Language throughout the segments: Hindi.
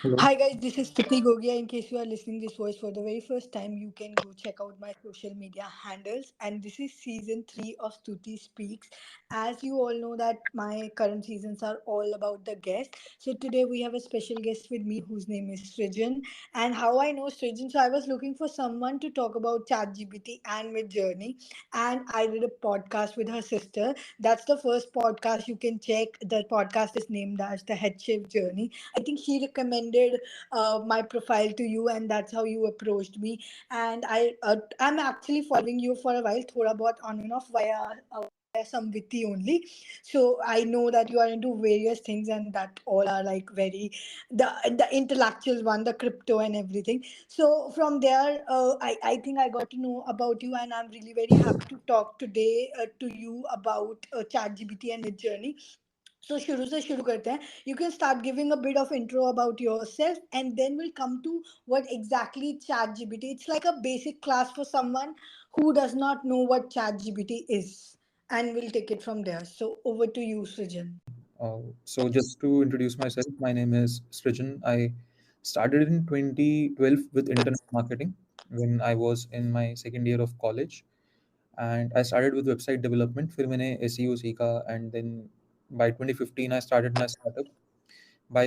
Hello. Hi guys, this is Stuti Gogia. In case you are listening this voice for the very first time, you can go check out my social media handles. And this is season 3 of Stuti Speaks. As you all know that my current seasons are all about the guest. So today we have a special guest with me whose name is Srijan. And how I know Srijan, so I was looking for someone to talk about ChatGPT and Mid Journey. And I did a podcast with her sister. That's the first podcast you can check. The podcast is named as The Head Chef Journey. I think she recommended my profile to you, and that's how you approached me. And I'm actually following you for a while, thoda bahut on and off via some witty only. So I know that you are into various things, and that all are like very the intellectual one, the crypto and everything. So from there, I think I got to know about you, and I'm really very happy to talk today to you about ChatGPT and its journey. So शुरू से शुरू करते हैं. You can start giving a bit of intro about yourself, and then we'll come to what exactly ChatGPT. It's like a basic class for someone who does not know what ChatGPT is, and we'll take it from there. So over to you, Srijan. So just to introduce myself, my name is Srijan. I started in 2012 with internet marketing when I was in my second year of college, and I started with website development. फिर मैंने SEO सीखा, and then by 2015 I started my startup. By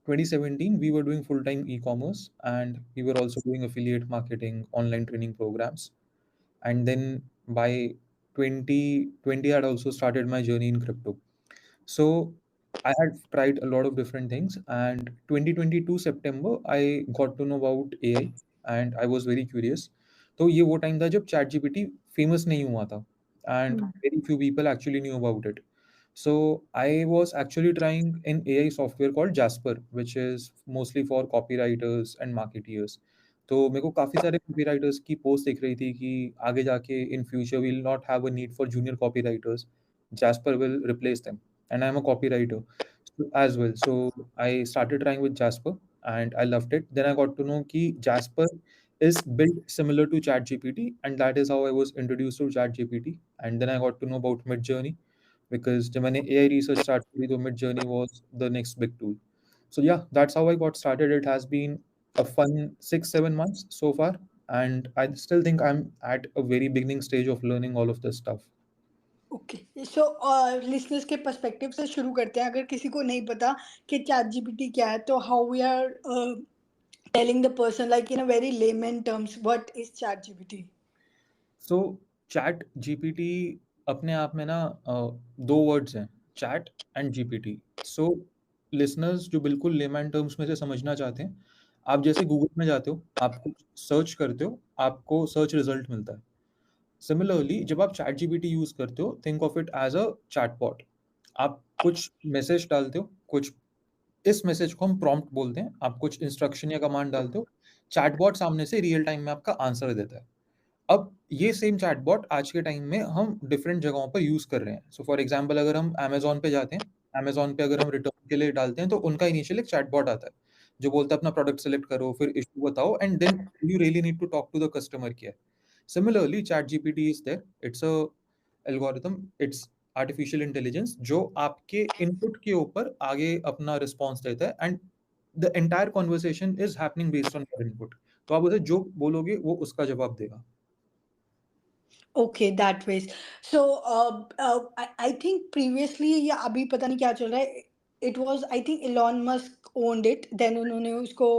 2017 we were doing full-time e-commerce, and we were also doing affiliate marketing, online training programs. And then by 2020 I had also started my journey in crypto. So I had tried a lot of different things, and 2022 September I got to know about AI, and I was very curious. तो ये वो टाइम था जब चैट जीपीटी फेमस नहीं हुआ था, and very few people actually knew about it. So I was actually trying an AI software called Jasper, which is mostly for copywriters and marketeers. तो मेरे को काफ़ी सारे copywriters की पोस्ट दिख रही थी कि आगे जाके in future we'll not have a need for junior copywriters. Jasper will replace them, and I'm a copywriter as well. So I started trying with Jasper, and I loved it. Then I got to know कि Jasper is built similar to ChatGPT, and that is how I was introduced to ChatGPT. And then I got to know about Midjourney, because जब मैंने AI research start करी तो Midjourney was the next big tool. So yeah, that's how I got started. It has been a fun 6-7 months so far, and I still think I'm at a very beginning stage of learning all of this stuff. Okay so listeners के पर्सपेक्टिव से शुरू करते हैं. अगर किसी को नहीं पता कि चैट जीपीटी क्या है, तो how we are telling the person like in a very layman terms what is chat gpt. So chat GPT अपने आप में ना दो वर्ड्स हैं, chat and GPT. So listeners जो बिल्कुल लेमैन टर्म्स में से समझना चाहते हैं, आप जैसे गूगल में जाते हो, आप कुछ सर्च करते हो, आपको सर्च रिजल्ट मिलता है. सिमिलरली जब आप चैट जीपीटी यूज करते हो, think of it as a chatbot. आप कुछ मैसेज डालते हो, कुछ इस मैसेज को हम प्रॉम्प्ट बोलते हैं, आप कुछ इंस्ट्रक्शन या कमांड डालते हो, चैटबॉट सामने से रियल टाइम में आपका आंसर देता है. अब ये सेम चैटबॉट आज के टाइम में हम डिफरेंट जगहों पर यूज कर रहे हैं. सो फॉर एग्जांपल अगर हम अमेजोन पे जाते हैं, अमेजोन पे अगर हम रिटर्न के लिए डालते हैं, तो उनका इनिशियल एक चैटबॉट आता है जो बोलता है अपना प्रोडक्ट सेलेक्ट करो, फिर इशू बताओ, and then you really need to talk to the customer care. Similarly chat GPT is there. It's a algorithm, it's artificial intelligence जो आपके इनपुट के ऊपर आगे अपना रिस्पॉन्स देता है, and the entire conversation is happening based on your input. तो आप उसे जो बोलोगे वो उसका जवाब देगा. Okay, that ways. So I think previously या अभी पता नहीं क्या चल रहा है. It was I think Elon Musk owned it. Then उन्होंने उसको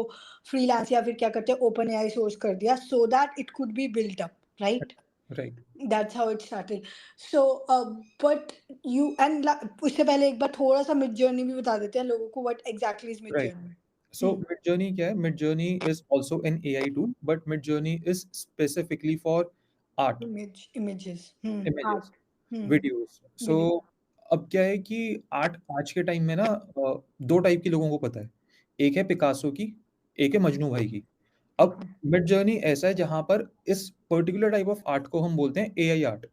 freelance या फिर क्या करते हैं open AI source कर दिया so that it could be built up, right? Right. That's how it started. So but you and उससे पहले एक बार थोड़ा सा mid journey भी बता देते हैं लोगों को what exactly is mid right. journey. So Midjourney क्या है? Midjourney is also an AI tool, but Midjourney is specifically for art, Images. images, Art. videos. So Video. अब क्या है कि आर्ट आज के टाइम में ना दो टाइप के लोगों को पता है. एक है पिकासो की, एक है मजनू भाई की. अब Okay. मिडजर्नी ऐसा है जहां पर इस पर्टिकुलर टाइप ऑफ आर्ट को हम बोलते हैं एआई आर्ट.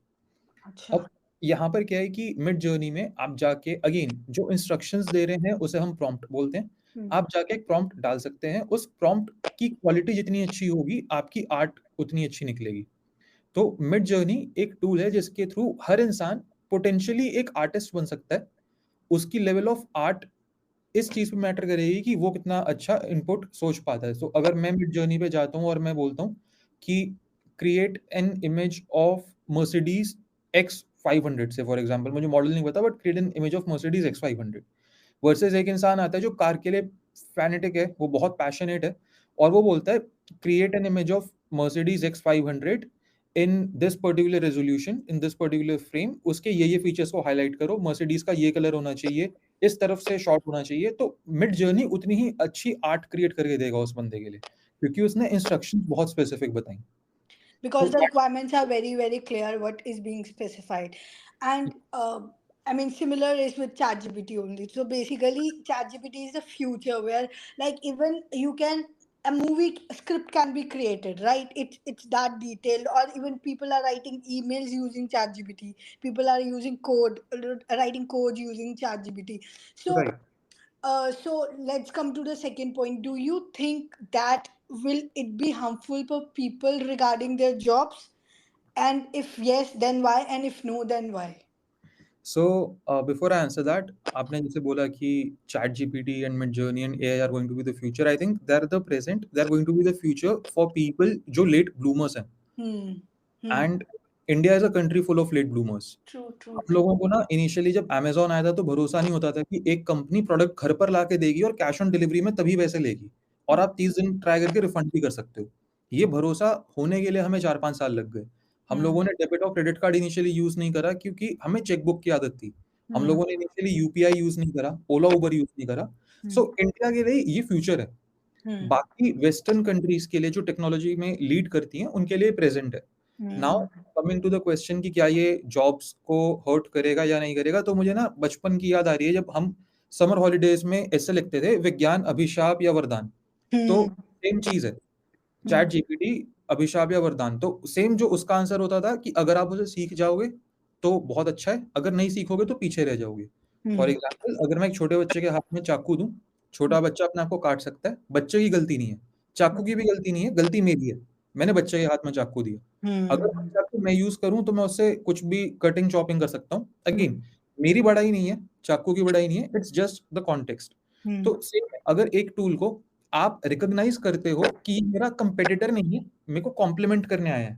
अच्छा. अब यहाँ पर क्या है कि मिड जर्नी में आप जाके अगेन जो इंस्ट्रक्शंस दे रहे हैं उसे हम प्रॉम्प्ट बोलते हैं. आप जाके एक प्रॉम्प्ट डाल सकते हैं, उस प्रॉम्प्ट की क्वालिटी जितनी अच्छी होगी आपकी आर्ट उतनी अच्छी निकलेगी. तो मिड जर्नी एक टूल है जिसके थ्रू हर इंसान पोटेंशियली एक आर्टिस्ट बन सकता है. उसकी लेवल ऑफ आर्ट इस चीज पे मैटर करेगी कि वो कितना अच्छा इनपुट सोच पाता है। तो अगर मैं मिड जर्नी पे जाता हूँ और मैं बोलता हूँ कि create an image of Mercedes X500 से, फॉर एग्जांपल मुझे मॉडल नहीं पता, but create an image of Mercedes X500, versus एक इंसान आता है जो कार के लिए फैनेटिक है, वो बहुत पैशनेट है, और वो बोलता है create an image of Mercedes X500 in this particular resolution, in this particular frame, उसके ये फीचर्स को हाईलाइट करो, मर्सिडीज का ये कलर होना चाहिए, इस तरफ से शॉट होना चाहिए। तो मिड जर्नी उतनी ही अच्छी आर्ट क्रिएट करके देगा उस बंदे के लिए, क्योंकि उसने इंस्ट्रक्शन बहुत स्पेसिफिक बताई। because तो the requirements are very very clear what is being specified. And I mean similar is with ChatGPT only. So basically ChatGPT is the future where like even you can a movie script can be created, right? It's that detailed. Or even people are writing emails using ChatGPT. People are using code, writing code using ChatGPT. So right. so let's come to the second point. Do you think that will it be harmful for people regarding their jobs? And if yes, then why? And if no, then why? So before I answer that, आपने जैसे बोला कि chat GPT and Midjourney and AI are going to be the future, I think they are the present, they are going to be the future for people जो लेट ब्लूमर्स हैं। Hmm. Hmm. And India is a country full of late bloomers. True. True. हम लोगों को ना इनिशियली जब अमेजोन आया था तो भरोसा नहीं होता था कि एक कंपनी प्रोडक्ट घर पर ला के देगी और कैश ऑन डिलीवरी में तभी पैसे लेगी, और Hmm. आप 30 दिन ट्राई करके रिफंड भी कर सकते हो। ये भरोसा होने के लिए हमें 4-5 साल लग गए। हम Hmm. लोगों ने डेबिट और क्रेडिट कार्ड इनिशियली यूज नहीं करा क्योंकि हमें चेकबुक की आदत थी। हम Hmm. लोगों ने इनिशियली यूपीआई यूज नहीं करा, ओला उबर यूज नहीं करा। Hmm. सो इंडिया के लिए ये फ्यूचर है। Hmm. बाकी वेस्टर्न कंट्रीज के लिए जो टेक्नोलॉजी में लीड करती हैं उनके लिए प्रेजेंट है। Now Hmm. Coming to the question कि क्या ये जॉब्स को हर्ट करेगा या नहीं करेगा, तो मुझे ना बचपन की याद आ रही है जब हम समर हॉलीडेज में ऐसे लिखते थे, विज्ञान अभिशाप या वरदान। तो Hmm. सेम चीज है, Hmm. चैट जीपीटी अभिशाप या वरदान, तो सेम जो उसका आंसर होता था कि अगर आप उसे सीख जाओगे तो बहुत अच्छा है, अगर नहीं सीखोगे तो पीछे रह जाओगे। For Hmm. एग्जाम्पल, अगर मैं एक छोटे बच्चे के हाथ में चाकू दूं, छोटा बच्चा अपने आप को काट सकता है, बच्चे की गलती नहीं है, चाकू की भी गलती नहीं है, गलती मेरी है, मैंने बच्चे के हाथ में चाकू दिया। अगर वो Hmm. चाकू मैं यूज करूं तो मैं उससे कुछ भी कटिंग चॉपिंग कर सकता हूँ। अगेन, मेरी बड़ाई नहीं है, चाकू की बड़ाई नहीं है, it's just the context. Hmm. तो सेम, अगर एक टूल को आप रिकॉग्नाइज करते हो कि ये मेरा कंपेटिटर नहीं है, मेरे को कॉम्प्लीमेंट करने आया है,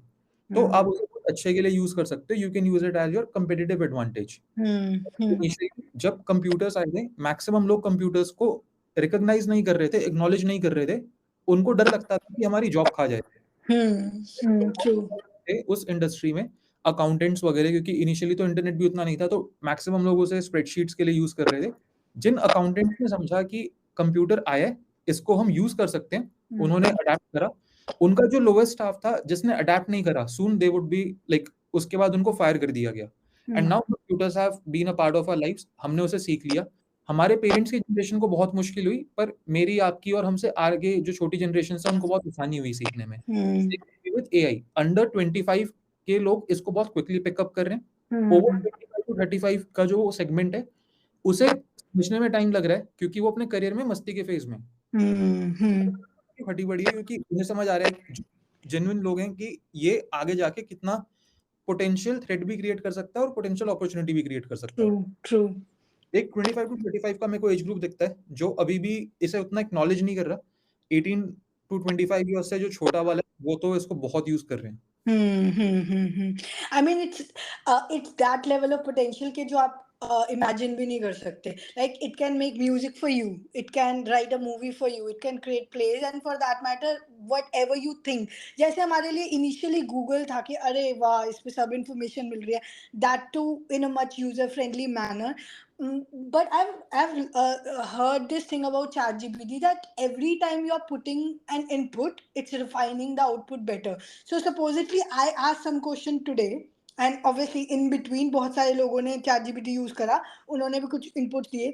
तो Hmm. आप उसे बहुत अच्छे के लिए यूज कर सकते हो। You can use it as your competitive advantage. Hmm. Hmm. Initially जब कंप्यूटर्स आए थे, मैक्सिमम लोग कंप्यूटर्स को रिकॉग्नाइज नहीं कर रहे थे, एक्नॉलेज नहीं कर रहे थे, उनको डर लगता था कि हमारी जॉब खा जाए। Hmm. Hmm. True. थे उस इंडस्ट्री में, अकाउंटेंट्स वगैरह, क्योंकि इनिशियली तो इंटरनेट भी उतना नहीं था, तो मैक्सिमम लोग उसे स्प्रेडशीट्स के लिए यूज कर रहे थे। जिन अकाउंटेंट्स ने समझा कि कंप्यूटर आया है, इसको हम यूज कर सकते हैं, Hmm. उन्होंने अडेप्ट करा। उनका जो लोएस्ट स्टाफ था जिसने अडेप्ट नहीं करा, soon they would be like, उसके बाद उनको फायर कर दिया गया। And Hmm. Now computers have been a part of our lives, हमने उसे सीख लिया। हमारे पेरेंट्स की जनरेशन को बहुत मुश्किल हुई, पर मेरी, आपकी और हमसे आगे जो छोटी जनरेशन है उनको बहुत आसानी हुई सीखने में। Hmm. विद एआई, अंडर 25 के लोग इसको बहुत क्विकली पिकअप कर रहे हैं। Over Hmm. 25 to 35 का जो सेगमेंट है, उसे समझने में टाइम लग रहा है क्योंकि वो अपने करियर में मस्ती के फेज में है। Hmm. Hmm. फटी पड़ी है क्योंकि उन्हें समझ आ रहा है कि जेन्युइन लोग हैं कि ये आगे जाके कितना पोटेंशियल थ्रेट भी क्रिएट कर सकता है और पोटेंशियल अपॉर्चुनिटी भी क्रिएट कर सकता है। True. True. एक 25 to 35 का मेरे को एज ग्रुप दिखता है जो अभी भी इसे उतना एक्नॉलेज नहीं कर रहा। 18 to 25 ईयर्स से जो छोटा वाला है वो तो इसको बहुत यूज कर रहे हैं। Hmm, hmm, hmm, hmm. I mean, it's that level of potential कि जो आप imagine भी नहीं कर सकते. Like it can make music for you, it can write a movie for you, it can create plays, and for that matter, whatever you think. जैसे हमारे लिए initially Google था कि अरे वाह इस पे सब information मिल रही है, that too in a much user friendly manner. But I've heard this thing about ChatGPT that every time you are putting an input, it's refining the output better. So supposedly I asked some question today, and obviously in between बहुत सारे लोगों ने चैट जीपीटी यूज करा, उन्होंने भी कुछ इनपुट दिए,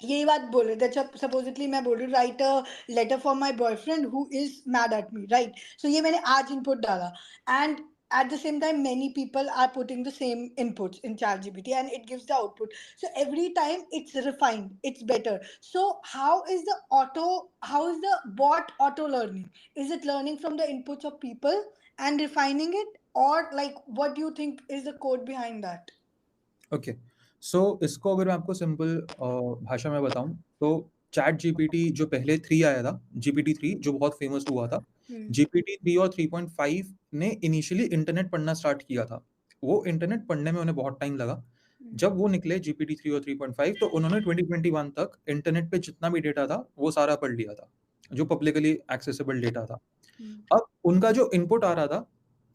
यही बात बोल रहे थे। जब सपोजिटली मैं बोल रही हूँ write a letter for my boyfriend who is mad at me, right? So ये मैंने आज इनपुट डाला, and at the same time many people are putting the same inputs in ChatGPT and it gives the output. So every time it's refined, it's better. So how is the bot auto learning? Is it learning from the inputs of people and refining it, or like what do you think is the code behind that? Okay, so इसको अगर मैं आपको सिंपल भाषा में बताऊं, तो चैट जीपीटी जो पहले 3 आया था, जीपीटी 3 जो बहुत फेमस हुआ था, हम्म, जीपीटी 3 और 3.5 ने इनिशियली इंटरनेट पढ़ना स्टार्ट किया था। वो इंटरनेट पढ़ने में उन्हें बहुत टाइम लगा। हम्म, जब वो निकले जीपीटी 3 और 3.5, तो उन्होंने 2021 तक इंटरनेट पे जितना भी डेटा था, वो सारा पढ़ लिया था, जो पब्लिकली एक्सेसिबल डेटा था। हम्म, अब उनका जो इनपुट आ रहा था,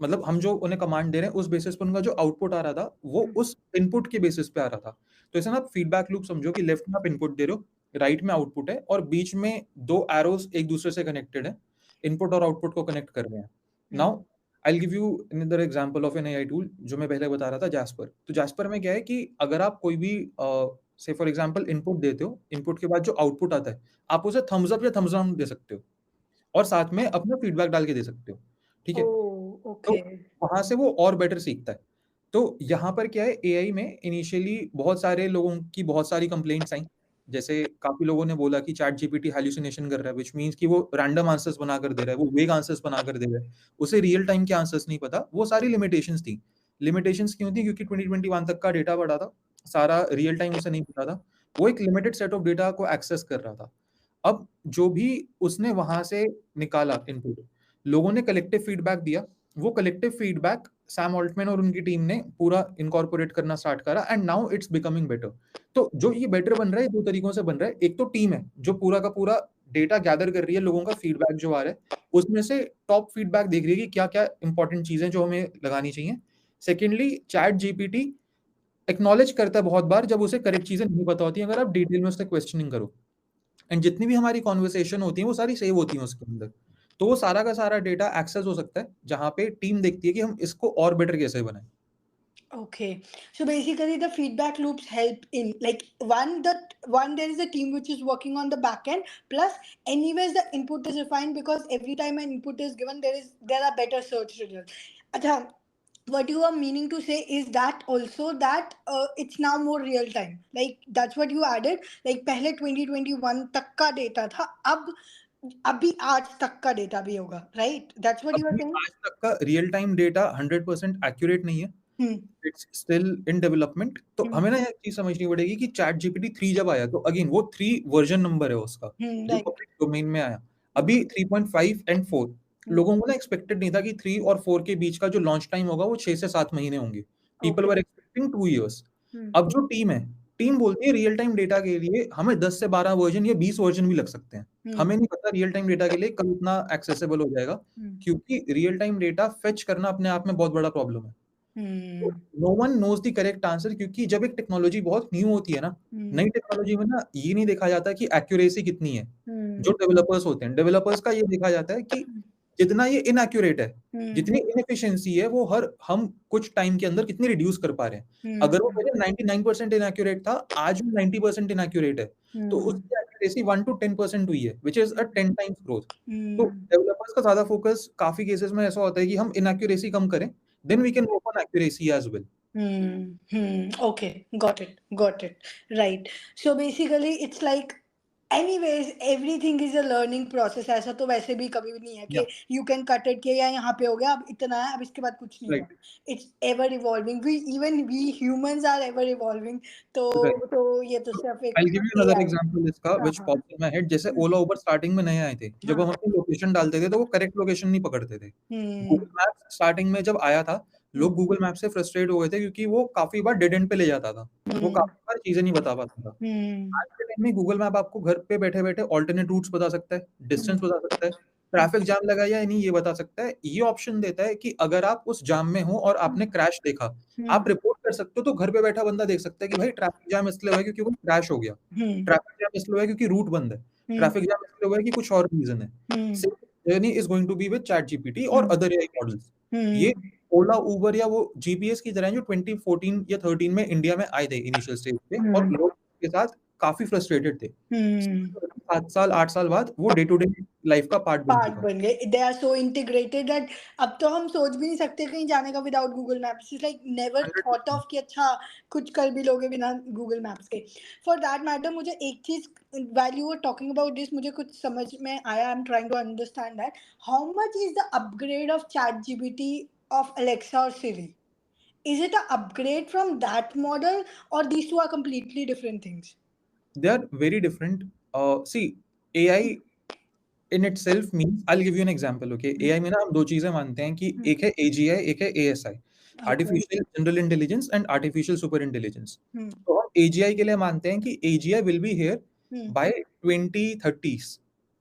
मतलब हम जो उन्हें कमांड दे रहे हैं, उस बेसिस पे उनका जो आउटपुट आ रहा था, वो हम्म, उस इनपुट के बेसिस पे आ रहा था। तो ऐसा ना आप फीडबैक लूप समझो कि लेफ्ट में आप इनपुट दे रहे हो, राइट में आउटपुट है, और बीच में 2 एरोज़ एक दूसरे से कनेक्टेड है, इनपुट और आउटपुट को कनेक्ट कर रहे हैं। Now hmm, I will give you another example of an AI tool जो मैं पहले बता रहा था, जैस्पर। तो जैस्पर में क्या है कि अगर आप कोई भी से फॉर एग्जांपल इनपुट देते हो, इनपुट के बाद जो आउटपुट आता है, आप उसे थम्स अप या थम्स डाउन दे सकते हो, और साथ में अपना फीडबैक डाल के दे सकते हो। ठीक है? ओ तो ओके, वहाँ से वो और बेटर सीखता है। तो यहाँ पर क्या है, एआई में इनिशियली बहुत सारे लोगों की बहुत सारी कंप्लेंट्स आई। जैसे काफ़ी लोगों ने बोला कि चैट जीपीटी हैल्यूसिनेशन कर रहा है, व्हिच मीन्स कि वो रैंडम आंसर्स बनाकर दे रहा है, वो वेग आंसर्स बनाकर दे रहा है। उसे रियल टाइम के आंसर्स नहीं पता। वो सारी लिमिटेशंस थी। लिमिटेशंस क्यों थी? क्योंकि 2021 तक का डेटा पड़ा था। सारा रियल टाइम उसे नहीं पता था। वो एक लिमिटेड सेट ऑफ डेटा को एक्सेस कर रहा था। अब जो भी उसने वहाँ से निकाला इनपुट, लोगों ने कलेक्टिव फीडबैक दिया। वो कलेक्टिव फीडबैक सैम ऑल्टमैन और उनकी टीम ने पूरा इनकॉर्पोरेट करना स्टार्ट करा, and now it's becoming better. तो जो ये बेटर बन रहा है, 2 तरीकों से बन रहा है। एक तो टीम है, जो पूरा का पूरा डेटा गैदर कर रही है, लोगों का फीडबैक जो आ रहा है, उसमें से टॉप फीडबैक देख रही है कि क्या-क्या इंपॉर्टेंट चीज़ें जो हमें लगानी चाहिए। सेकेंडली, चैट जीपीटी एक्नॉलेज करता है बहुत बार जब उसे करेक्ट चीज़ें नहीं पता होती हैं, अगर आप डिटेल में उससे क्वेश्चनिंग करो। एंड जितनी भी हमारी कन्वर्सेशन होती है, वो सारी सेव होती हैं उसके अंदर। तो वो सारा का सारा डेटा एक्सेस हो सकता है, जहाँ पे टीम देखती है कि हम इसको और बेटर कैसे बनाएँ। okay. So basically, the feedback loops help in like one there is a team which is working on the back end. Plus, anyways, the input is refined because every time an input is given, there are better search results. Acha, what you are meaning to say is that also that it's now more real time. Like that's what you added. Like पहले 2021 तक का data था, अब अभी आज तक का data भी होगा, right? That's what you are अभी saying. आज तक का रियल टाइम डेटा 100% एक्यूरेट नहीं है। Hmm. It's still in development. तो Hmm. हमें ना एक चीज़ समझनी पड़ेगी कि चैट जीपीटी 3 जब आया, तो अगेन वो 3 वर्ज़न नंबर है उसका, Hmm. जो Right. पब्लिक डोमेन में आया। Hmm. अभी 3.5 एंड 4 Hmm. लोगों को ना एक्सपेक्टेड नहीं था कि 3 और 4 के बीच का जो लॉन्च टाइम होगा, वो 6 से 7 महीने होंगे। People Okay. Were expecting 2 years. Hmm. अब जो टीम है, टीम बोलती है रियल टाइम डेटा के लिए हमें 10 से 12 वर्ज़न या 20 वर्ज़न भी लग सकते हैं। Hmm. हमें नहीं पता रियल टाइम डेटा के लिए कब इतना एक्सेसिबल हो जाएगा, Hmm. क्योंकि रियल टाइम डेटा फेच करना अपने आप में बहुत बड़ा प्रॉब्लम है। Hmm. No one knows the correct answer, क्योंकि जब एक टेक्नोलॉजी बहुत न्यू होती है ना, Hmm. नई टेक्नोलॉजी में ना ये नहीं देखा जाता कि एक्यूरेसी कितनी है। जो Hmm. डेवलपर्स होते हैं, डेवलपर्स का ये देखा जाता है कि जितना ये इनएक्यूरेट है, Hmm. जितनी इनएफिशिएंसी है, वो हर हम कुछ टाइम के अंदर कितनी रिड्यूस कर पा रहे हैं। Hmm. अगर वो पहले 99% इनएक्यूरेट था, आज वो 90% इनएक्यूरेट है, तो Hmm. उसकी एक्यूरेसी 1 टू 10% हुई है, which is a 10 times growth. तो Hmm. डेवलपर्स का ज़्यादा फोकस काफ़ी केसेस में ऐसा होता है कि हम इनएक्यूरेसी कम करें, then we can work on accuracy as well. Hmm. Hmm. Okay. Got it. Got it. Right. So basically, it's like, anyways, everything is a learning process. ऐसा तो वैसे भी कभी भी नहीं है या कि you can cut it कि या यहाँ पे हो गया, अब इतना है, अब इसके बाद कुछ नहीं होगा. Right, It's ever evolving. We humans are ever evolving. Right. तो ये तो तो सिर्फ आई एक will give you another AI. Example इसका हाँ व्हिच हाँ. Pops in my head. जैसे हम्म, ओला, उबर स्टार्टिंग में नए आए थे। जब हम हाँ. अपनी लोकेशन डालते थे, तो वो करेक्ट लोकेशन नहीं पकड़ते थे। हम्म, गूगल मैप्स स्टार्टिंग में जब आया था, हम्म, लोग गूगल मैप से फ्रस्ट्रेट हो गए थे, क्योंकि वो काफ़ी बार डेड एंड पे ले जाता था। वो हम्म, काफ़ी बार चीज़ें नहीं बता पाता था। हम्म, आज के टाइम में गूगल मैप आपको घर पे बैठे-बैठे अल्टरनेट रूट्स बता सकता है, डिस्टेंस हम्म, बता सकता है, ट्रैफिक जाम लगा है या नहीं ये बता सकता है। ये ऑप्शन देता है कि अगर आप उस जाम में हो और आपने क्रैश देखा, हम्म, आप रिपोर्ट कर सकते हो, तो घर पे बैठा बंदा देख सकता है कि भाई ट्रैफिक जाम इसलिए हुआ है क्योंकि वो क्रैश हो गया। हम्म, ट्रैफिक जैम इसलिए हुआ है क्योंकि रूट बंद है। हम्म, ट्रैफिक जैम इसलिए हुआ है कि कुछ और रीज़न है। Hmm, same journey is going to be with ChatGPT और हम्म, अदर एआई मॉडल्स। ये हम्म, ओला, उबर या वो जीपीएस की तरह है, जो 2014 या 13 में इंडिया में आए थे इनिशियल स्टेज पे, और हम्म, लोग के साथ काफ़ी फ्रस्ट्रेटेड थे। हम्म. 7 साल, 8 साल बाद वो डे टू डे लाइफ़ का पार्ट बन पार्ट चुका। बन गए. They are so integrated that अब तो हम सोच भी नहीं सकते कहीं जाने का without Google Maps. It's like never thought 100%। Of कि अच्छा कुछ कर भी लोगे बिना गूगल मैप्स के. फॉर दैट मैटर मुझे एक चीज, while you were talking about this, मुझे कुछ समझ में आया. I am trying to understand that how much is the upgrade of chat GPT of Alexa or Siri. Is it a upgrade from that model or these two are completely different things? they are very different. See, AI in itself means, I'll give you an example, okay? AI में ना हम दो चीजें मानते हैं कि Hmm. एक है AGI, एक है ASI, Okay. Artificial general intelligence and artificial super intelligence. Hmm. तो हम AGI के लिए मानते हैं कि AGI will be here Hmm. By 2030s,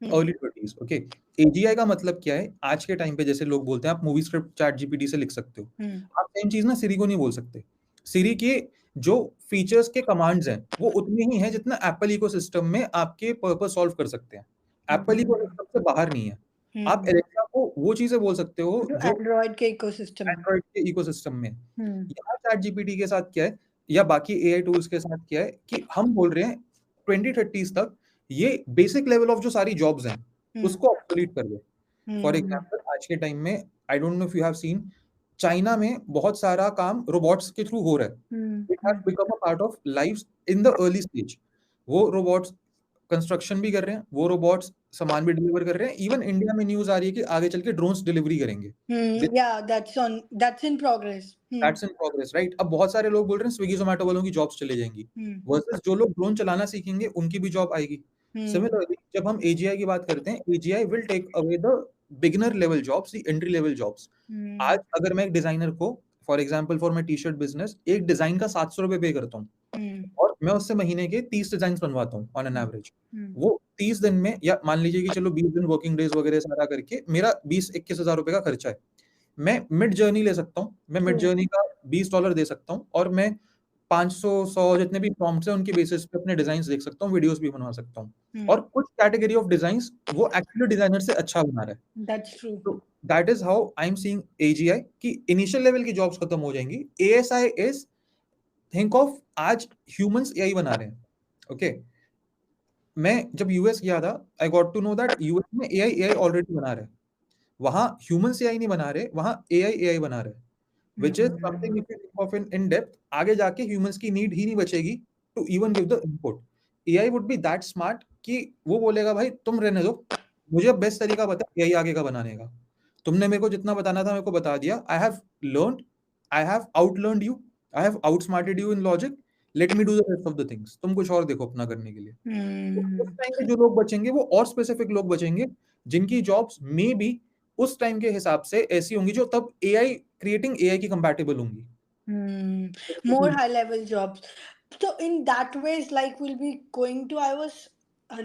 Hmm. Early 20s. Okay, AGI का मतलब क्या है? आज के टाइम पे जैसे लोग बोलते हैं आप मूवी स्क्रिप्ट चैट जीपीटी से लिख सकते हो, Hmm. आप सेम चीज ना सिरी को नहीं बोल सकते. सिरी के जो फीचर्स के कमांड्स हैं वो उतने ही हैं जितना एप्पल इकोसिस्टम में आपके पर्पस सॉल्व कर सकते हैं. Apple Hmm. इकोसिस्टम से बाहर नहीं है. आप Hmm. एलेक्सा को वो चीजें बोल सकते हो जो जो एंड्रॉइड के इकोसिस्टम में. एंड्रॉइड के इकोसिस्टम में. Hmm. यहाँ चैट जीपीटी के साथ क्या है या बाकी एआई टूल्स के साथ क्या है कि हम बोल रहे हैं 2030 तक ये बेसिक लेवल ऑफ जो सारी जॉब्स हैं Hmm. उसको ऑब्सोलीट कर दे. For Hmm. एग्जाम्पल आज के टाइम में, I don't know if you have seen, China में बहुत सारा काम रोबोट्स के थ्रू हो रहा है. Hmm. It has become a part of life in the early stage. वो रोबोट्स कंस्ट्रक्शन भी कर रहे हैं, वो रोबोट्स सामान भी डिलीवर कर रहे हैं. इवन इंडिया में न्यूज आ रही है कि आगे चल के ड्रोन्स डिलीवरी करेंगे. Hmm. Yeah, that's in progress. Hmm. That's in progress, right? अब बहुत सारे लोग बोल रहे हैं स्विगी जोमेटो वालों की जॉब्स चली जाएंगी, Hmm. वर्सेस जो लोग ड्रोन चलाना सीखेंगे उनकी भी जॉब आएगी. Hmm. सिमिलरली जब हम एजीआई की बात करते हैं, AGI will take away the beginner level jobs, the entry level jobs. Hmm. आज अगर मैं एक डिजाइनर को, for example for my T shirt business, एक डिजाइन का 700 रुपए पे करता हूँ Hmm. और मैं उससे महीने के 30 डिजाइन बनवाता हूँ ऑन एन एवरेज. Hmm. वो 30 दिन में, या मान लीजिए कि चलो 20 दिन वर्किंग डेज वगैरह सारा करके मेरा 20-21 हज़ार रुपए का खर्चा है. मैं मिड जर्नी ले सकता हूँ, मैं मिड True. जर्नी का $20 दे सकता हूँ और मैं 500 100 जितने भी प्रॉम्प्ट्स हैं उनके बेसिस पे अपने डिजाइन्स देख सकता हूँ, वीडियोस भी बनवा सकता हूँ. Hmm. और कुछ कैटेगरी ऑफ डिजाइन्स वो एक्चुअली डिजाइनर से अच्छा बना रहा है. That's true. तो that is how I am seeing AGI कि इनिशियल लेवल की जॉब्स खत्म हो जाएंगी. एएसआई इज, थिंक ऑफ, आज ह्यूमंस एआई बना रहे हैं. ओके, मैं जब यूएस गया था, I got to know that US में एआई एआई ऑलरेडी बना रहे हैं. वहां ह्यूमंस एआई नहीं बना रहे, वहां एआई एआई बना रहे हैं. Which is something if you think of in depth, आगे जाके humans की need ही नहीं बचेगी to even give the input. AI would be that smart कि वो बोलेगा भाई तुम रहने दो, मुझे अब बेस्ट तरीका बता AI आगे का बनाने का. तुमने मेरे को जितना बताना था मेरे को बता दिया. I have learned, I have outlearned you, I have outsmarted you in logic. Let me do the rest of the things. तुम कुछ और देखो अपना करने के लिए. तो उस Hmm. टाइम पे जो लोग बचेंगे वो और स्पेसिफिक लोग बचेंगे जिनकी जॉब्स मे बी उस टाइम के हिसाब से ऐसी होंगी जो तब एआई क्रिएटिंग एआई की कंपैटिबल होंगी. Hmm. More high level jobs. So in that ways, like we'll be going to. I was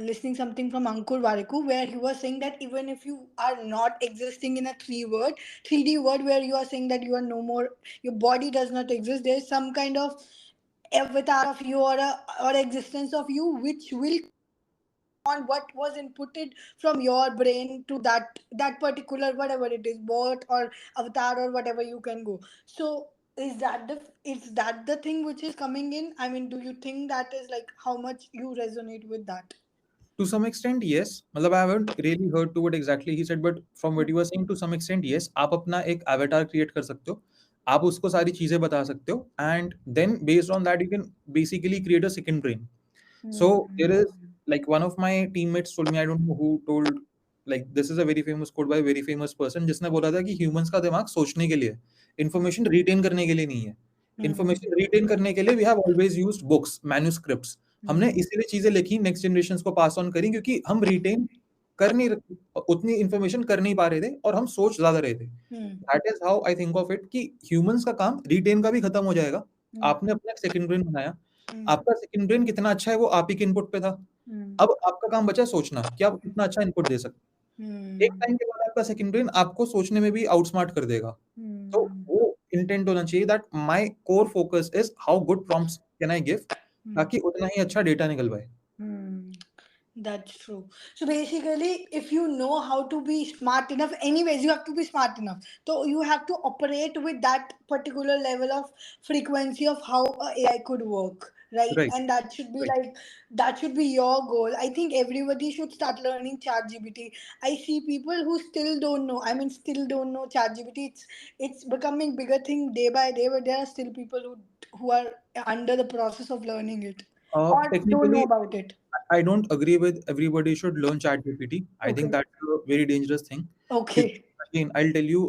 listening something from Ankur Wariku where he was saying that even if you are not existing in a 3D word where you are saying that you are no more, your body does not exist. There is some kind of avatar of you or existence of you which will on what was inputted from your brain to that particular whatever it is bot or avatar or whatever you can go. So is that the thing which is coming in? I mean, do you think that is like how much you resonate with that? To some extent yes, मतलब I haven't really heard to what exactly he said, but from what you were saying, to some extent yes, आप अपना एक avatar create कर सकते हो, आप उसको सारी चीजें बता सकते हो, and then based on that you can basically create a second brain. So there is, Hmm. like, one of my teammates told me, I don't know who told, like this is a very famous quote by a very famous person, जिसने बोला था कि humans का दिमाग सोचने के लिए, information retain करने के लिए नहीं है. Hmm. Information retain करने के लिए we have always used books, manuscripts. हमने Hmm. इसीलिए चीजें लिखी, नेक्स्ट जनरेशन को पास ऑन करी, क्योंकि हम रिटेन कर नहीं, उतनी इंफॉर्मेशन कर नहीं पा रहे थे और हम सोच ज्यादा रहे थे. Hmm. That is how I think of it कि ह्यूमंस का काम रिटेन का भी खत्म हो जाएगा. Hmm. आपने अपना सेकंड ब्रेन बनाया, Hmm. आपका सेकंड ब्रेन कितना अच्छा है वो आप ही के इनपुट पे था. Hmm. अब आपका काम बचा सोचना कि आप कितना अच्छा इनपुट दे सकते. एक Hmm. टाइम के बाद आपका सेकंड ब्रेन आपको सोचने में भी आउटस्मार्ट कर देगा. तो Hmm. वो इंटेंट होना चाहिए that my core focus is how good prompts can I give, Hmm. ताकि उतना ही अच्छा डेटा निकल पाए. Hmm. That's true. So basically, if you know how to be smart enough, anyways, you have to be smart enough. So you have to operate with that particular level of frequency of how a AI could work, right? Right. And that should be Right. like that should be your goal. I think everybody should start learning ChatGPT. I see people who still don't know. I mean, still don't know ChatGPT. It's becoming bigger thing day by day, but there are still people who are under the process of learning it or don't know Technically, about it. I don't agree with everybody should learn ChatGPT. I think Okay. that's a very dangerous thing. क्योंकि Okay. again, I'll tell you,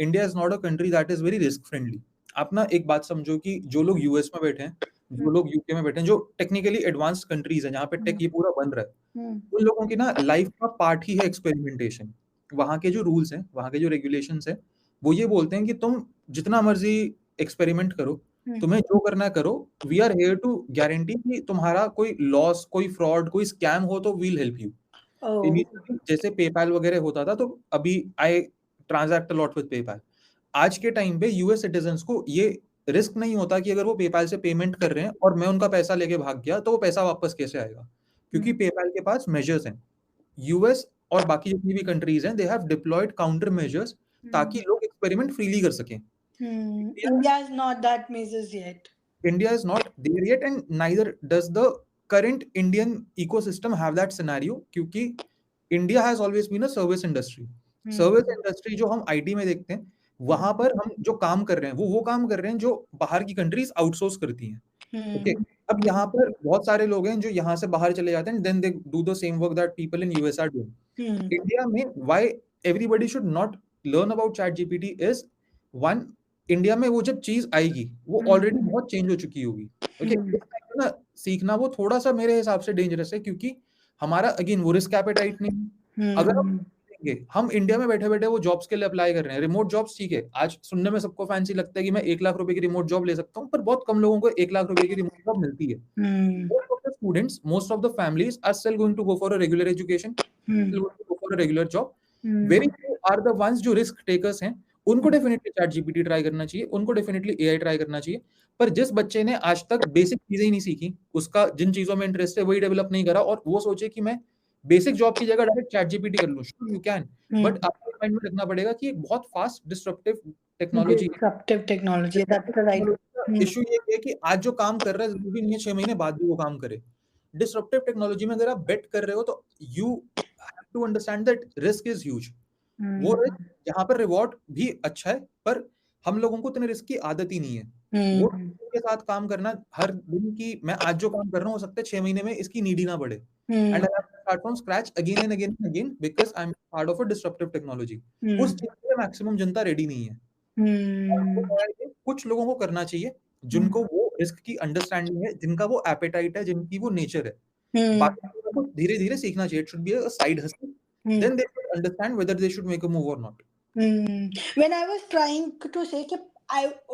India is not a country that is very risk friendly. आप ना एक बात समझो कि जो लोग यूएस में बैठे हैं जो लोग यूके में बैठे हैं, जो टेक्निकली एडवांस्ड कंट्रीज हैं जहाँ पे टेक ये पूरा बन रहा है, उन लोगों की ना लाइफ का पार्ट ही है एक्सपेरिमेंटेशन। वहाँ के जो रूल्स हैं, वहाँ के जो रेगुलेशंस हैं, वो ये बोलते हैं कि तुम जितना मर्जी एक्सपेरिमेंट करो, तुम्हें जो करना है करो, we are here to guarantee कि तुम्हारा कोई लॉस, कोई फ्रॉड, कोई स्कैम हो तो will help you. Oh. Initially जैसे पेपैल वगैरह होता था, तो अभी I transact a lot with PayPal. आज के टाइम पे यूएस सिटीजन्स को ये रिस्क नहीं होता कि अगर वो पेपैल से पेमेंट कर रहे हैं और मैं उनका पैसा लेके भाग गया तो वो पैसा वापस कैसे आएगा, क्योंकि पेपैल के पास मेजर्स हैं। यूएस और बाकी जितनी भी कंट्रीज हैं, they have deployed counter measures ताकि लोग एक्सपेरिमेंट फ्रीली कर सकें। India is not that measures yet. India is not there yet, and neither does the current Indian ecosystem have that scenario, क्योंकि India has always been a service industry. Service industry जो हम आईटी में देखते हैं, वहां पर हम जो काम कर रहे हैं वो काम कर रहे हैं जो बाहर की कंट्रीज आउटसोर्स करती हैं। ओके, अब यहाँ पर बहुत सारे लोग हैं जो यहाँ से बाहर चले जाते हैं, then they do the same work that people in US are doing. India में why everybody should not learn about chat GPT is, one, India में वो जब चीज आएगी वो ऑलरेडी बहुत चेंज हो चुकी होगी। ओके, ना सीखना वो थोड़ा सा मेरे हिसाब से डेंजरस है, क्योंकि हमारा अगेन वो रिस्क एपेटाइट नहीं है। अगर हम इंडिया में बैठे बैठे वो जॉब्स के लिए अप्लाई कर रहे हैं, रिमोट जॉब्स, ठीक है, आज सुनने में सबको फैंसी लगता है कि मैं 1 लाख रुपए की रिमोट जॉब ले सकता हूँ, पर बहुत कम लोगों को 1 लाख रुपए की रिमोट जॉब मिलती है। Most of the students, most of the families are still going to go for a regular education, still going to go for a regular job. Very few are the ones जो रिस्क टेकर्स हैं, उनको डेफिनेटली चैट जीपीटी ट्राई करना चाहिए, उनको डेफिनेटली एआई ट्राई करना चाहिए। पर जिस बच्चे ने आज तक बेसिक चीजें ही नहीं सीखी, उसका जिन चीजों में इंटरेस्ट है वही डेवलप नहीं करा, और वो सोचे कि मैं बेसिक जॉब की जगह डायरेक्ट चैट जीपीटी कर लूं, श्योर यू कैन, बट आपको माइंड में रखना पड़ेगा कि एक बहुत फास्ट डिस्ट्रप्टिव टेक्नोलॉजी है। Disruptive technology, that's the right. Issue ये है कि आज जो काम कर रहा है जरूरी नहीं है 6 महीने बाद भी वो काम करे। डिस्ट्रप्टिव टेक्नोलॉजी में अगर आप बेट कर रहे हो तो you have to understand that risk is huge. वो रिस्क जहाँ पर रिवॉर्ड भी अच्छा है, पर हम लोगों को इतने रिस्क की आदत ही नहीं है। वो के साथ काम करना हर दिन की, मैं आज जो काम कर रहा हूँ हो सकता है 6 महीने में इसकी नीड ही ना पड़े, and I have to start from scratch again and again and again because I am part of a disruptive technology. उस चीज के लिए मैक्सिमम जनता रेडी नहीं है। कुछ लोगों को करना चाहिए जिनको वो रिस्क की अंडरस्टैंडिंग है, जिनका वो एपेटाइट है, जिनकी वो नेचर है। बाकी लोगों को धीरे धीरे सीखना चाहिए। It should be a side hustle, then they should understand whether they should make a move और not. When I was trying to say कि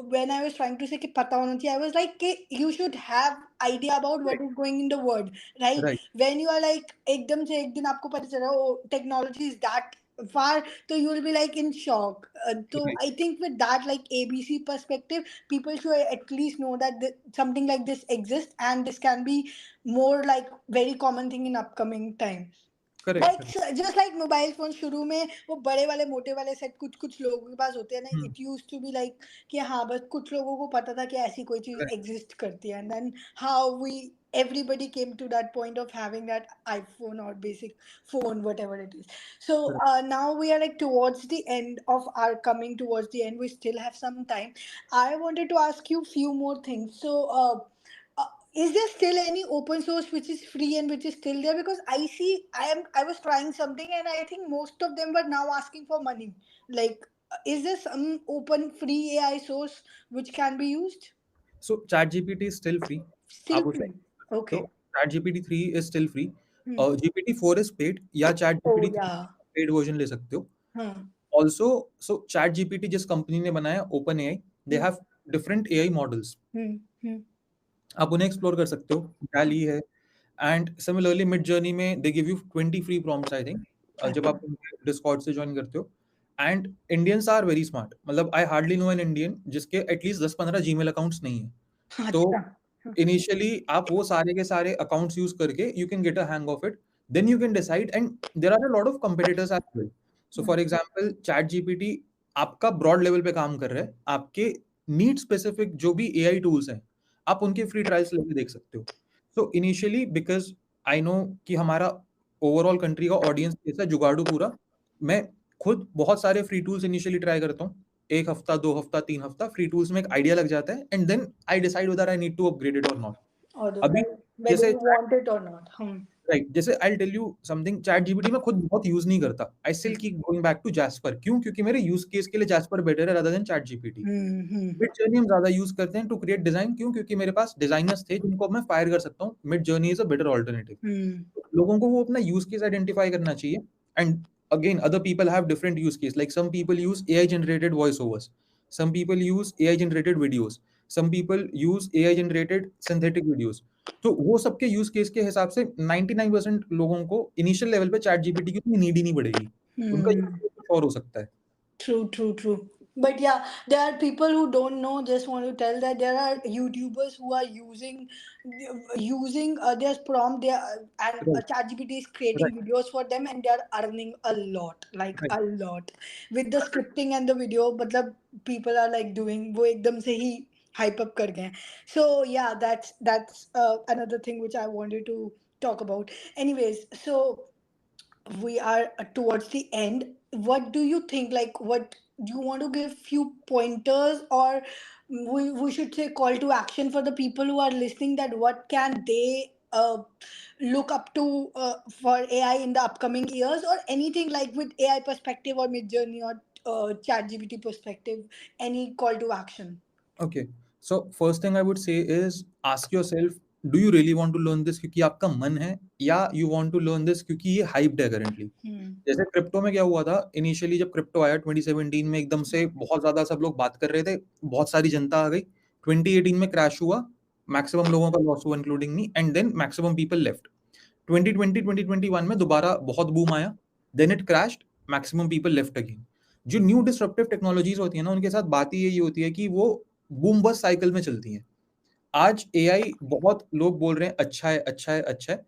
when I was trying to say कि पता होना चाहिए, I was like कि you should have idea about what is going in the world, right? Right. When you are like एकदम से एक दिन आपको पता चला oh technology is that far, so you will be like in shock. So Right. I think with that like ABC perspective, people should at least know that something like this exists and this can be more like very common thing in upcoming time. Correct. Just like mobile phone शुरू में वो बड़े वाले मोटे वाले सेट कुछ कुछ लोगों के पास होते हैं ना, it use to be like कि हाँ बस कुछ लोगों को पता था कि ऐसी कोई चीज Correct. एग्जिस्ट करती है, and then how we everybody came to that point of having that iPhone or basic phone, whatever it is. So now we are like towards the end of our coming towards the end, we still have some time. I wanted to ask you few more things. So uh, is there still any open source which is free and which is still there? Because I was trying something and I think most of them were now asking for money. Like, is there some open free AI source which can be used? So ChatGPT is still free. Still आप उसे free. Okay. तो ChatGPT 3 is still free. Hmm. GPT 4 is paid, या Oh ChatGPT 3 yeah. Paid version ले सकते हो। Hmm. Also, so ChatGPT जिस कंपनी ने बनाया OpenAI, they have different AI models. Hmm. Hmm. आप उन्हें एक्सप्लोर कर सकते हो, DALL-E है, एंड सिमिलरली मिड जर्नी में they give you 20 free prompts I think, जब आप डिस्कॉर्ड से ज्वाइन करते हो। And Indians are very smart, मतलब I hardly know an Indian जिसके एटलीस्ट 10-15 जीमेल अकाउंट्स नहीं है। तो इनिशियली आप वो सारे के सारे अकाउंट्स यूज करके you can get a hang of it, then you can decide, and there are a lot of competitors as well. So for example chat GPT आपका ब्रॉड लेवल पे काम कर रहा है, आपके नीड स्पेसिफिक जो भी एआई टूल्स हैं आप उनके फ्री ट्रायल्स लेके देख सकते हो। So initially because I know कि हमारा ओवरऑल कंट्री का ऑडियंस कैसा है, जुगाड़ू पूरा, मैं खुद बहुत सारे फ्री टूल्स इनिशियली ट्राई करता हूँ। 1 हफ्ता 2 हफ्ता 3 हफ्ता फ्री टूल्स में एक आइडिया लग जाता है, and then I decide whether I need to upgrade it और नॉट। Or अभी whether जैसे you want it or not. Right, जैसे I will tell you something, ChatGPT मैं खुद बहुत यूज नहीं करता, I still keep going back to Jasper. क्यों? क्योंकि मेरे यूज केस के लिए जैस्पर बेटर है rather than ChatGPT. Hmm. Midjourney हम ज्यादा यूज करते हैं टू क्रिएट डिजाइन। क्यों? क्योंकि मेरे पास डिजाइनर्स थे जिनको अब मैं फायर कर सकता हूँ। Mid journey is a better alternative. Hmm. लोगों को वो अपना यूज केस आइडेंटिफाई करना चाहिए। And again other people have different use case, like some people use AI generated voice overs, some people use AI generated videos, some people use AI generated synthetic videos. तो वो सबके यूज केस के हिसाब से 99% लोगों को इनिशियल लेवल पे चैट जीपीटी की उतनी नीड ही नहीं पड़ेगी। उनका यूज Hmm. केस कुछ और हो सकता है। True, true, true. But yeah, there are people who don't know. Just want to tell that there are YouTubers who are using their prompt there, and right, ChatGPT is creating right, videos for them, and they are earning a lot, like right. a lot, with the scripting and the video. मतलब people are like doing वो एकदम से ही hype up कर गए हैं. So yeah, that's another thing which I wanted to talk about. Anyways, so we are towards the end. What do you think, like, what do you want to give few pointers, or we should say call to action for the people who are listening, that what can they look up to for AI in the upcoming years, or anything like with AI perspective or mid journey or chat gpt perspective, any call to action? Okay, so first thing I would say is ask yourself, do you really want to learn this क्योंकि आपका मन है, या you want to learn this क्योंकि ये हाइप्ड है करंटली? Hmm. जैसे क्रिप्टो में क्या हुआ था, इनिशियली जब क्रिप्टो आया 2017 में एकदम से बहुत ज्यादा सब लोग बात कर रहे थे, बहुत सारी जनता आ गई। 2018 में क्रैश हुआ, मैक्सिमम लोगों का लॉस हुआ including me, and then maximum people left. 2020 2021 में दोबारा बहुत बूम आया, then it crashed, maximum people left again. जो न्यू डिसरप्टिव टेक्नोलॉजीज होती है ना, उनके साथ बात ही यही होती है कि वो बूम बस साइकिल में चलती हैं। आज एआई बहुत लोग बोल रहे हैं अच्छा है, अच्छा है, अच्छा है।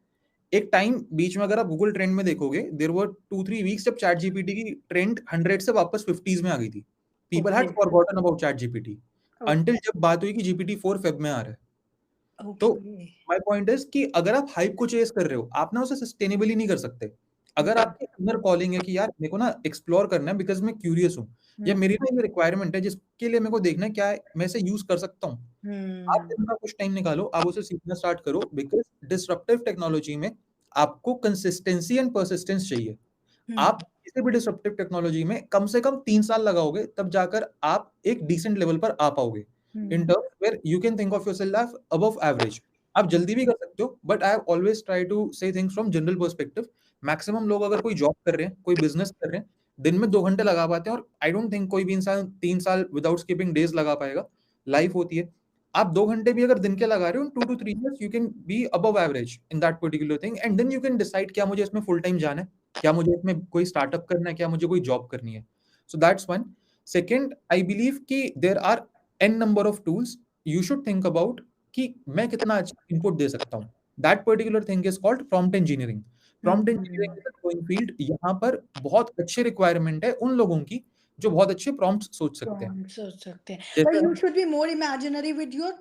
एक टाइम बीच में अगर आप गूगल ट्रेंड में देखोगे, देयर वर 2-3 वीक्स जब चैट जीपीटी की ट्रेंड 100 से वापस 50s में आ गई थी। People had Okay. Forgotten about chat GPT, Okay. Until जब बात हुई कि जीपीटी 4 फेब में आ रहा है। तो Okay. माय पॉइंट इज कि अगर आप हाइप को चेस कर रहे हो, आप ना उसे सस्टेनेबली नहीं कर सकते। अगर Hmm. आपके अंदर कॉलिंग है कि यार मेरे को ना एक्सप्लोर करना है बिकॉज मैं क्यूरियस हूँ, या Hmm. मेरी ना ये रिक्वायरमेंट है जिसके लिए मेरे को देखना है क्या है, मैं इसे यूज कर सकता हूँ, आप Hmm. दिन का कुछ टाइम निकालो, आप उसे सीखना स्टार्ट करो। बिकॉज डिसरप्टिव टेक्नोलॉजी में आपको कंसिस्टेंसी एंड परसिस्टेंस चाहिए। Hmm. आप किसी भी डिसरप्टिव टेक्नोलॉजी में कम से कम 3 साल लगाओगे, तब जाकर आप एक डिसेंट लेवल पर आ पाओगे, in Hmm. Terms where you can think of yourself above average. आप जल्दी भी कर सकते हो, but I have always try to say things from general perspective. Maximum लोग अगर कोई जॉब कर रहे हैं, कोई बिजनेस कर रहे हैं, दिन में 2 घंटे लगा पाते हैं, और आई डोंट थिंक कोई भी इंसान 3 साल विदाउट स्किपिंग डेज लगा पाएगा। लाइफ होती है, आप 2 घंटे भी अगर दिन के लगा रहे हो, 2 to 3 years you can be above average in that particular thing, and then you can decide क्या मुझे इसमें फुल टाइम जाना है, क्या मुझे इसमें कोई स्टार्टअप करना है, क्या मुझे कोई जॉब करनी है। So that's one. Second, I believe कि there are an number of tools, you should think about कि मैं कितना अच्छा इनपुट दे सकता हूँ। That particular thing is called prompt engineering. Prompt Hmm. Engineering is a growing field. यहाँ पर बहुत अच्छी रिक्वायरमेंट है उन लोगों की जो बहुत अच्छे प्रॉम्प्ट सोच सकते हैं। सोच सकते हैं, but जैसे you should be more imaginary with your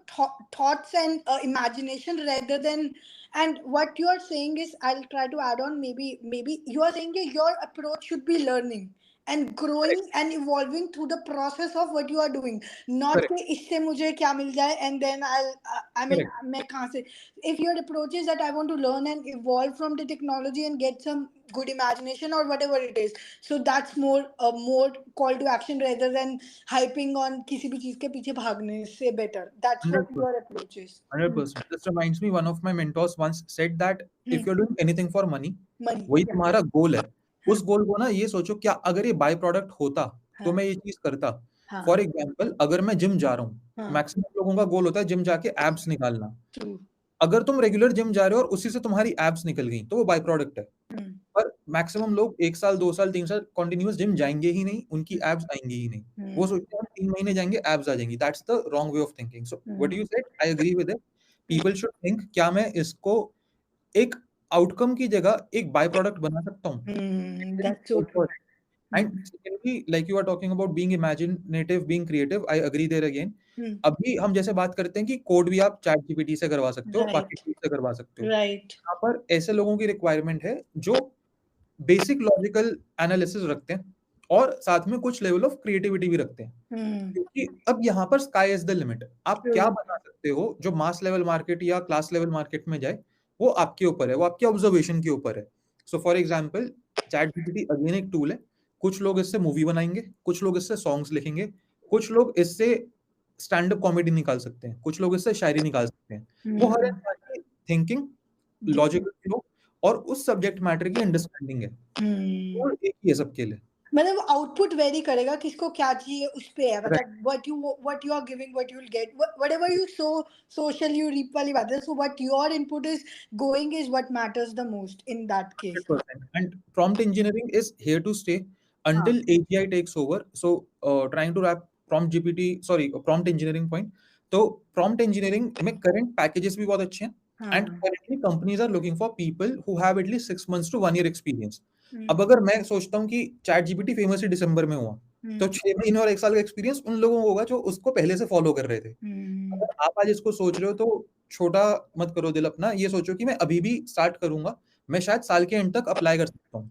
thoughts and imagination rather than. And what you are saying is, I'll try to add on, maybe you are saying that your approach should be learning and growing correct, and evolving through the process of what you are doing, not correct, कि इससे मुझे क्या मिल जाए and then I mean correct, मैं कहाँ से. If your approach is that I want to learn and evolve from the technology and get some good imagination or whatever it is, so that's more call to action rather than hyping on किसी भी चीज के पीछे भागने से better. That's what 100%, your approach is. 100%। This reminds me, one of my mentors once said that if you're doing anything for money, Money, वही yeah. तुम्हारा गोल है, हाँ. उस गोल को ना ये सोचो, क्या अगर ये बाय प्रोडक्ट होता तो हाँ. मैं ये चीज करता। फॉर हाँ. एग्जाम्पल, अगर मैं जिम जा रहा हूँ, हाँ. मैक्सिमम लोगों का गोल होता है जिम जाके एब्स निकालना। True. अगर तुम रेगुलर जिम जा रहे हो और उसी से तुम्हारी एब्स निकल गई तो वो बाय प्रोडक्ट है। हम्म. पर मैक्सिमम लोग 1 साल, 2 साल, 3 साल कंटिन्यूअस जिम जाएंगे ही नहीं, उनकी एब्स आएंगी ही नहीं। वो हम्म. सोचते हैं हम 3 महीने जाएंगे एब्स आ जाएंगी। That's the wrong way of thinking. So what hmm. You said, I agree with it. People should think क्या मैं इसको एक आउटकम की जगह एक बाय प्रोडक्ट बना सकता हूँ। That's so true. And hmm. Secondly, like you are talking about being imaginative, being creative, I agree there again. Hmm. अभी हम जैसे बात करते हैं कि कोड भी आप चैट जीपीटी से करवा सकते हो, बाकी Right. टूल से करवा सकते हो। Right. यहाँ पर ऐसे लोगों की रिक्वायरमेंट है जो बेसिक लॉजिकल एनालिसिस रखते हैं और साथ में कुछ लेवल ऑफ क्रिएटिविटी भी रखते हैं। क्योंकि अब यहाँ पर स्काई इज द लिमिट। आप क्या True. बना सकते हो जो मास लेवल मार्केट या क्लास लेवल मार्केट में जाए, वो आपके ऊपर है, वो आपके ऑब्जर्वेशन के ऊपर है। So for example, chat GPT again एक टूल है। कुछ लोग इससे मूवी बनाएंगे, कुछ लोग इससे सॉन्ग्स लिखेंगे, कुछ लोग इससे स्टैंड अप कॉमेडी निकाल सकते हैं, कुछ लोग इससे शायरी निकाल सकते हैं। वो हर हम्म, इंसान की थिंकिंग, जी, लॉजिकल फ्लो और उस सब्जेक्ट मैटर की अंडरस्टैंडिंग है। हम्म, और एक ही है सबके लिए। मतलब आउटपुट वेरी करेगा, किसको क्या चाहिए उस पे है, राइट, मतलब what you are giving what you will get, whatever you so so shall you reap वाली बात है, so what your input is going is what matters the most in that case. 100%. And prompt engineering is here to stay हाँ, until AGI takes over. So, trying to wrap prompt GPT, sorry, prompt engineering point. तो prompt engineering में current packages भी बहुत अच्छे हैं, and हाँ, currently companies are looking for people who have at least 6 months to 1 year experience. अब हम्म, अगर मैं सोचता हूँ कि चैट जीपीटी फेमस ही दिसंबर में हुआ, तो हम्म, 6 महीने और 1 साल का एक्सपीरियंस उन लोगों को होगा जो उसको पहले से फॉलो कर रहे थे। हम्म, अगर आप आज इसको सोच रहे हो तो छोटा मत करो दिल अपना, ये सोचो कि मैं अभी भी स्टार्ट करूंगा, मैं शायद साल के एंड तक अप्लाई कर सकता हूँ।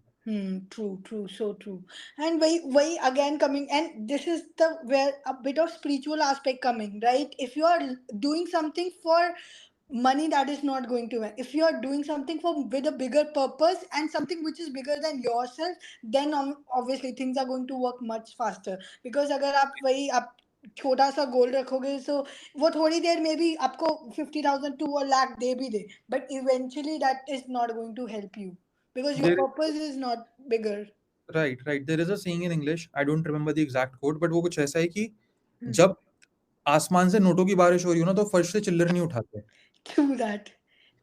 True, true, so true. And why again coming, and this is the where a bit of spiritual aspect coming, right? If you are doing something for money, that is not going to win. If you are doing something for with a bigger purpose and something which is bigger than yourself, then obviously things are going to work much faster. Because अगर आप छोटा सा गोल रखोगे, so वो थोड़ी देर में भी आपको 50,000 to a lakh दे भी दे, but eventually that is not going to help you because your their purpose is not bigger. Right, right, there is a saying in English, I don't remember the exact code, but वो कुछ ऐसा है कि Hmm. जब आसमान से नोटों की बारिश हो रही हो ना, तो फर्श से चिल्लर नहीं उठाते। True that.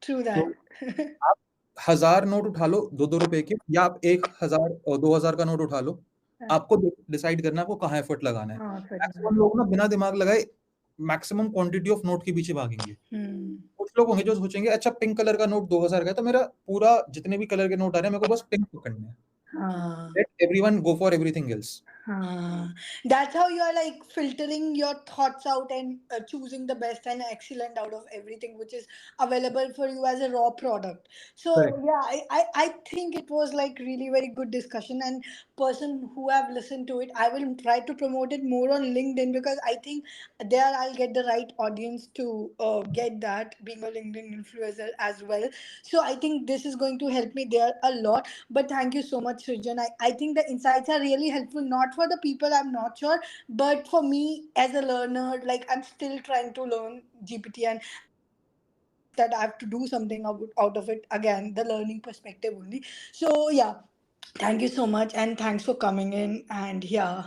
True तो that. आप 1000 नोट उठा लो, 2-2 रुपए के, या आप 1000 और 2000 का नोट उठा लो, आपको डिसाइड करना है आपको कहाँ एफर्ट लगाना है। हाँ, सच में। मैक्सिमम लोग ना बिना दिमाग लगाए मैक्सिमम क्वांटिटी ऑफ नोट के पीछे भागेंगे। हम्म, कुछ लोग होंगे जो सोचेंगे अच्छा पिंक कलर का नोट 2000 का है, तो मेरा पूरा जितने भी कलर के नोट आ रहे हैं मेरे को बस पिंक पकड़ने हैं। हाँ, late everyone go for everything else. that's how you are like filtering your thoughts out and choosing the best and excellent out of everything which is available for you as a raw product. So correct, yeah, I think it was like really very good discussion, and person who have listened to it, I will try to promote it more on LinkedIn because I think there I'll get the right audience to get that being a LinkedIn influencer as well. So I think this is going to help me there a lot. But thank you so much, Srijan. I think the insights are really helpful, not for the people, I'm not sure, but for me as a learner, like I'm still trying to learn GPT, and I realized that I have to do something out of it again, the learning perspective only. So, yeah, thank you so much, and thanks for coming in. And yeah,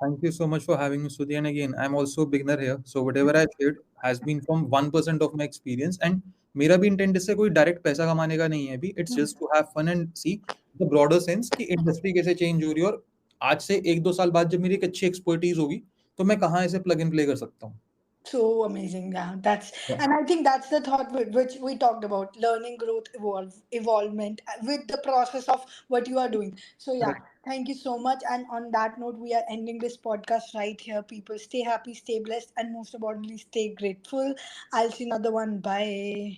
thank you so much for having me Sudhi, and again I am also beginner here, so whatever I shared has been from 1% of my experience, and मेरा भी इंटेंट इससे कोई डायरेक्ट पैसा कमाने का नहीं है अभी, it's just to have fun and see the broader sense कि इंडस्ट्री कैसे चेंज हो रही है, और आज से 1-2 साल बाद जब मेरी एक अच्छी एक्सपर्टीज होगी, तो मैं कहाँ इसे प्लग इन प्ले कर सकता हूँ। so amazing. Yeah, and I think that's the thought which we talked about: learning, growth, evolvement with the process of what you are doing. So yeah, Correct. thank you so much. And on that note, we are ending this podcast right here. People, stay happy, stay blessed, and most importantly, stay grateful. I'll see another one. Bye.